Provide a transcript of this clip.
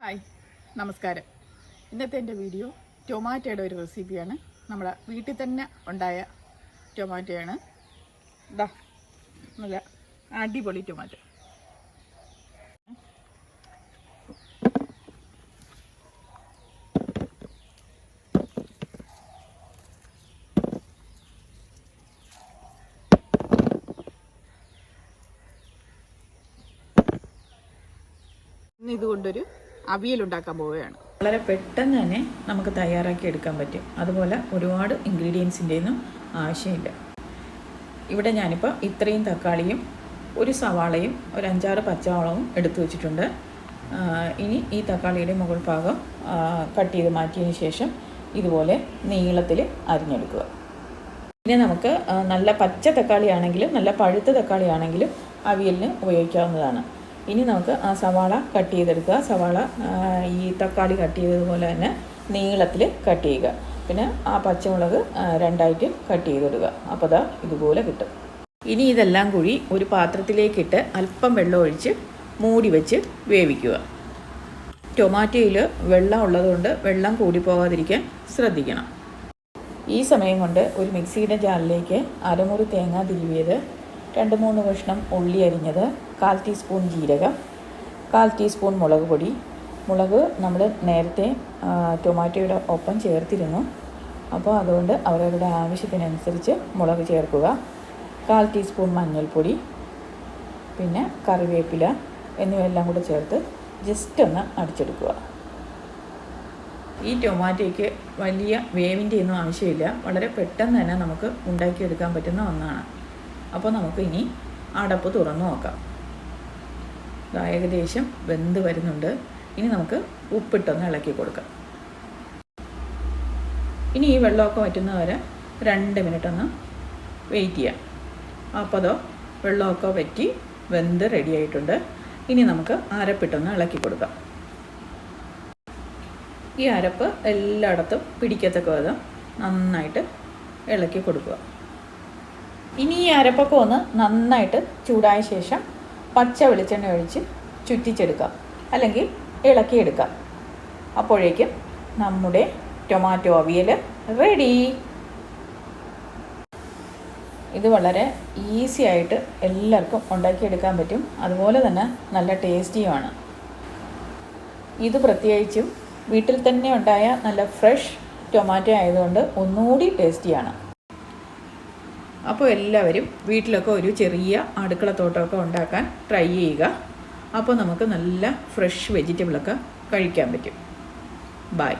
Hi നമസ്കാരം. ഇന്നത്തെ എൻ്റെ വീഡിയോ ടൊമാറ്റോയുടെ ഒരു റെസിപ്പിയാണ്. നമ്മുടെ വീട്ടിൽ തന്നെ ഉണ്ടായ ടൊമാറ്റോയാണ്. ഇതാ നല്ല അടിപൊളി ടൊമാറ്റോ. ഇന്ന് ഇതുകൊണ്ടൊരു അവിയൽ ഉണ്ടാക്കാൻ പോവുകയാണ്. വളരെ പെട്ടെന്ന് തന്നെ നമുക്ക് തയ്യാറാക്കി എടുക്കാൻ പറ്റും. അതുപോലെ ഒരുപാട് ഇൻഗ്രീഡിയൻസിൻ്റെ ഒന്നും ആവശ്യമില്ല. ഇവിടെ ഞാനിപ്പോൾ ഇത്രയും തക്കാളിയും ഒരു സവാളയും ഒരു 5-6 പച്ചമുളകും എടുത്തു വെച്ചിട്ടുണ്ട്. ഇനി ഈ തക്കാളിയുടെ മുകൾ ഭാഗം കട്ട് ചെയ്ത് മാറ്റിയതിന് ശേഷം ഇതുപോലെ നീളത്തിൽ അരിഞ്ഞെടുക്കുക. പിന്നെ നമുക്ക് നല്ല പച്ച തക്കാളിയാണെങ്കിലും നല്ല പഴുത്ത തക്കാളിയാണെങ്കിലും അവിയലിന് ഉപയോഗിക്കാവുന്നതാണ്. ഇനി നമുക്ക് ആ സവാള കട്ട് ചെയ്തെടുക്കുക. സവാള ഈ തക്കാളി കട്ട് ചെയ്തതുപോലെ തന്നെ നീളത്തിൽ കട്ട് ചെയ്യുക. പിന്നെ ആ പച്ചമുളക് 2ആയിട്ട് കട്ട് ചെയ്തിടുക. അപ്പോൾ ദാ ഇതുപോലെ കിട്ടും. ഇനി ഇതെല്ലാം കൂടി ഒരു പാത്രത്തിലേക്കിട്ട് അല്പം വെള്ളം ഒഴിച്ച് മൂടി വെച്ച് വേവിക്കുക. ടൊമാറ്റോയിൽ വെള്ളം ഉള്ളതുകൊണ്ട് വെള്ളം കൂടിപ്പോകാതിരിക്കാൻ ശ്രദ്ധിക്കണം. ഈ സമയം കൊണ്ട് ഒരു മിക്സിയുടെ ജാറിലേക്ക് അരമുറി തേങ്ങ തിരുവിയത്, 2-3 കഷ്ണം ഉള്ളി അരിഞ്ഞത്, 1/4 ടീസ്പൂൺ ജീരകം, 1/4 ടീസ്പൂൺ മുളക് പൊടി. മുളക് നമ്മൾ നേരത്തെ ടൊമാറ്റോയുടെ ഒപ്പം ചേർത്തിരുന്നു. അപ്പോൾ അതുകൊണ്ട് അവരവരുടെ ആവശ്യത്തിനനുസരിച്ച് മുളക് ചേർക്കുക. 1/4 ടീസ്പൂൺ മഞ്ഞൾപ്പൊടി, പിന്നെ കറിവേപ്പില എന്നിവയെല്ലാം കൂടെ ചേർത്ത് ജസ്റ്റ് ഒന്ന് അടിച്ചെടുക്കുക. ഈ ടൊമാറ്റോയ്ക്ക് വലിയ വേവിൻ്റെ ഒന്നും ആവശ്യമില്ല. വളരെ പെട്ടെന്ന് തന്നെ നമുക്ക് ഉണ്ടാക്കിയെടുക്കാൻ പറ്റുന്ന ഒന്നാണ്. അപ്പോൾ നമുക്ക് ഇനി അടപ്പ് തുറന്നു നോക്കാം. ഏകദേശം വെന്ത് വരുന്നുണ്ട്. ഇനി നമുക്ക് ഉപ്പിട്ടൊന്ന് ഇളക്കി കൊടുക്കാം. ഇനി ഈ വെള്ളമൊക്കെ വറ്റുന്നവരെ 2 മിനിറ്റ് ഒന്ന് വെയിറ്റ് ചെയ്യാം. അപ്പോൾ അതോ വെള്ളമൊക്കെ വറ്റി വെന്ത് റെഡി ആയിട്ടുണ്ട്. ഇനി നമുക്ക് അരപ്പിട്ടൊന്ന് ഇളക്കി കൊടുക്കാം. ഈ അരപ്പ് എല്ലായിടത്തും പിടിക്കത്തക്ക വിധം നന്നായിട്ട് ഇളക്കി കൊടുക്കുക. ഇനി ഈ അരപ്പൊക്കെ ഒന്ന് നന്നായിട്ട് ചൂടായ ശേഷം പച്ച വെളിച്ചെണ്ണ ഒഴിച്ച് ചുറ്റിച്ചെടുക്കാം, അല്ലെങ്കിൽ ഇളക്കിയെടുക്കാം. അപ്പോഴേക്കും നമ്മുടെ ടൊമാറ്റോ അവിയൽ റെഡി. ഇത് വളരെ ഈസി ആയിട്ട് എല്ലാവർക്കും ഉണ്ടാക്കിയെടുക്കാൻ പറ്റും. അതുപോലെ തന്നെ നല്ല ടേസ്റ്റിയുമാണ്. ഇത് പ്രത്യേകിച്ചും വീട്ടിൽ തന്നെ ഉണ്ടായ നല്ല ഫ്രഷ് ടൊമാറ്റോ ആയതുകൊണ്ട് ഒന്നുകൂടി ടേസ്റ്റിയാണ്. അപ്പോൾ എല്ലാവരും വീട്ടിലൊക്കെ ഒരു ചെറിയ അടുക്കളത്തോട്ടമൊക്കെ ഉണ്ടാക്കാൻ ട്രൈ ചെയ്യുക. അപ്പോൾ നമുക്ക് നല്ല ഫ്രഷ് വെജിറ്റബിളൊക്കെ കഴിക്കാൻ പറ്റും. ബൈ.